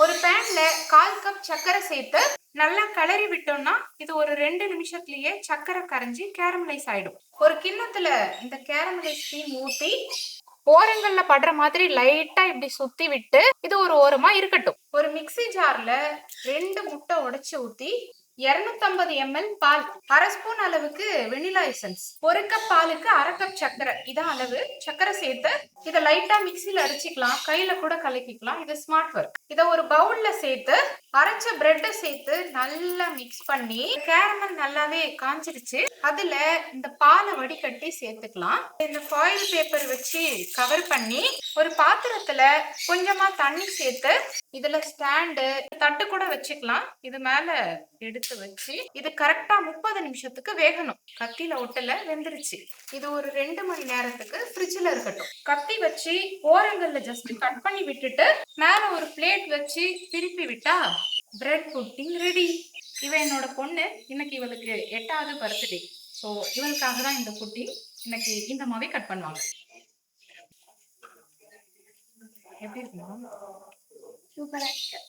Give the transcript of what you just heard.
ஒரு பேன்ல 1/4 கப் சர்க்கரை சேர்த்து நல்லா கிளறி விட்டோம்னா இது ஒரு 2 நிமிஷத்துலயே சர்க்கரை கரைஞ்சி கேரமலைஸ் ஆயிடும். ஒரு கிண்ணத்துல இந்த கேரமலைஸ் கிரீம் ஊத்தி ஓரங்கள்ல படுற மாதிரி லைட்டா இப்படி சுத்தி விட்டு இது ஒரு ஓரமா இருக்கட்டும். ஒரு மிக்ஸி ஜார்ல 2 முட்டை உடைச்சு ஊத்தி 250 ml பால், 1/2 ஸ்பூன் அளவுக்கு வெனிலா எசன்ஸ், 1 கப் பாலுக்கு 1/2 கப் சர்க்கரை, இதான் அளவு. சர்க்கரை சேர்த்து இதை லைட்டா மிக்ஸில அடிச்சுக்கலாம், கையில கூட கலக்கிக்கலாம். இது ஸ்மார்ட் ஒர்க். இதை ஒரு பவுல்ல சேர்த்து அரைச்ச பிரெட்டை சேர்த்து நல்லா மிக்ஸ் பண்ணி கேரமல் நல்லாவே காஞ்சிருச்சு. அதுல இந்த பாலை வடிகட்டி சேர்த்துக்கலாம். இந்த ஃபாயில் பேப்பர் வச்சு கவர் பண்ணி ஒரு பாத்திரத்துல கொஞ்சமா தண்ணி சேர்த்து இதுல ஸ்டாண்டு தட்டு கூட வச்சுக்கலாம். இது மேல எடுத்து வச்சு இது கரெக்டா 30 நிமிஷத்துக்கு வேகணும். கத்தியில ஒட்டல, வெந்துருச்சு. இது ஒரு 2 மணி நேரத்துக்கு ஃப்ரிட்ஜ்ல இருக்கட்டும். கத்தி வச்சு ஓரங்கள்ல ஜஸ்ட் கட் பண்ணி விட்டுட்டு மேல ஒரு பிளேட் வச்சு திருப்பி விட்டா பிரெட் புட்டிங் ரெடி. இவ என்னோட பொண்ணு, இன்னைக்கு இவளுக்கு 8வது பர்த்டே. ஸோ இவளுக்காக தான் இந்த புட்டிங். இன்னைக்கு இந்த மாதிரி கட் பண்ணுவாங்க. எப்படி இருக்குமா? சூப்பரா இருக்கு.